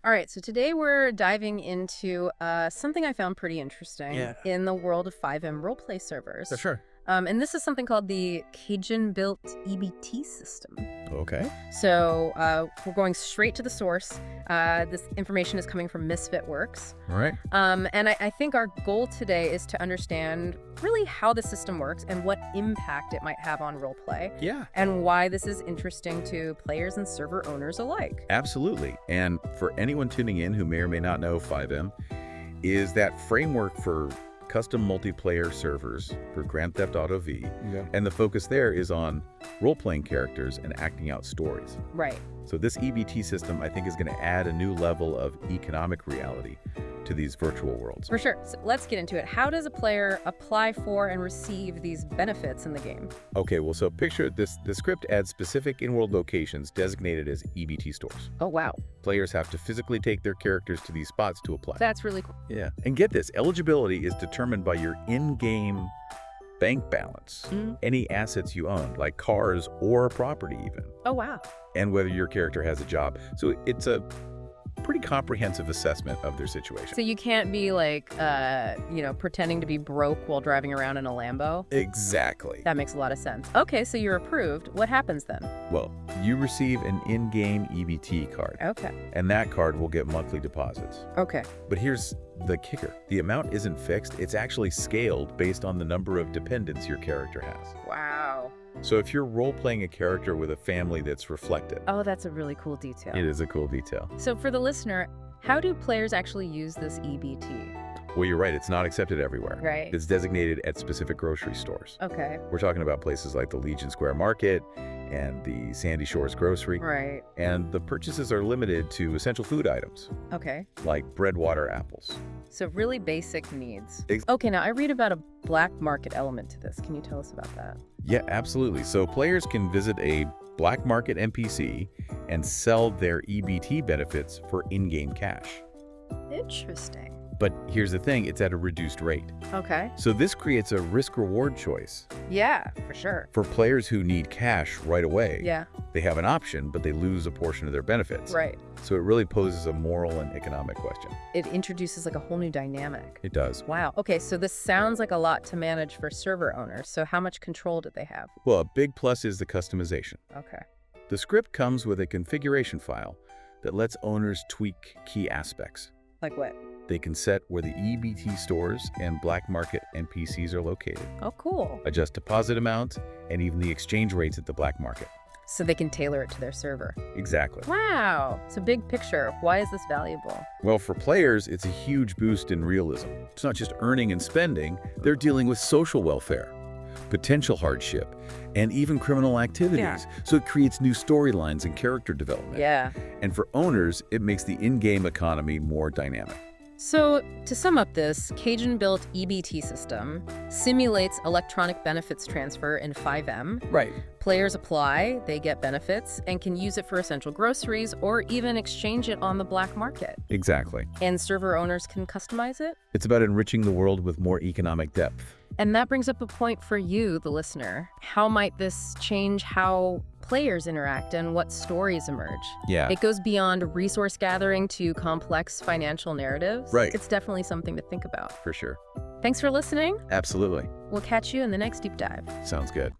All right, so today we're diving into something I found pretty interesting in the world of Fivem roleplay servers. For sure. And this is something called the Cajun Built EBT System. Okay. So we're going straight to the source. This information is coming from Misfit Works. All right. And I think our goal today is to understand really how the system works and what impact it might have on roleplay. Yeah. And why this is interesting to players and server owners alike. Absolutely. And for anyone tuning in who may or may not know Fivem, is that framework for custom multiplayer servers for Grand Theft Auto V. Yeah. And the focus there is on role-playing characters and acting out stories. Right. So this EBT system, I think, is going to add a new level of economic reality to these virtual worlds. For sure. So let's get into it. How does a player apply for and receive these benefits in the game? Okay, well, so picture this. The script adds specific in-world locations designated as EBT stores. Oh, wow. Players have to physically take their characters to these spots to apply. That's really cool. Yeah. And get this, eligibility is determined by your in-game bank balance, any assets you own, like cars or a property even, Oh, wow. and whether your character has a job. So it's a pretty comprehensive assessment of their situation. So you can't be like, pretending to be broke while driving around in a Lambo? Exactly. That makes a lot of sense. Okay, so you're approved. What happens then? Well, you receive an in-game EBT card, Okay. and that card will get monthly deposits. Okay. But here's the kicker. The amount isn't fixed. It's actually scaled based on the number of dependents your character has. Wow. So if you're role-playing a character with a family that's reflected, Oh, that's a really cool detail. it is a cool detail. So for the listener, how do players actually use this EBT? Well, you're right. It's not accepted everywhere. Right. It's designated at specific grocery stores. Okay. We're talking about places like the Legion Square Market and the Sandy Shores Grocery. Right. And the purchases are limited to essential food items Okay. like bread, water, apples. So really basic needs. Ex- Okay, now I read about a black market element to this. Can you tell us about that? Yeah, absolutely. So players can visit a black market NPC and sell their EBT benefits for in-game cash. Interesting. But here's the thing, it's at a reduced rate. Okay. So this creates a risk-reward choice. Yeah, for sure. For players who need cash right away, Yeah, they have an option, but they lose a portion of their benefits. right. So it really poses a moral and economic question. It introduces like a whole new dynamic. It does. Wow. Okay, so this sounds like a lot to manage for server owners. So how much control do they have? Well, a big plus is the customization. Okay. The script comes with a configuration file that lets owners tweak key aspects. Like what? They can set where the EBT stores and black market NPCs are located, Oh, cool. adjust deposit amounts, and even the exchange rates at the black market. So they can tailor it to their server. Exactly. Wow. So big picture. Why is this valuable? Well, for players, it's a huge boost in realism. It's not just earning and spending, they're dealing with social welfare, potential hardship, and even criminal activities. Yeah. So it creates new storylines and character development. Yeah. And for owners, it makes the in-game economy more dynamic. So to sum up this, Cajun Built EBT system simulates electronic benefits transfer in Fivem. Right. Players apply, they get benefits, and can use it for essential groceries or even exchange it on the black market. Exactly. And server owners can customize it. It's about enriching the world with more economic depth. And that brings up a point for you, the listener. How might this change how players interact and what stories emerge? Yeah. It goes beyond resource gathering to complex financial narratives. Right. It's definitely something to think about. For sure. Thanks for listening. Absolutely. We'll catch you in the next deep dive. Sounds good.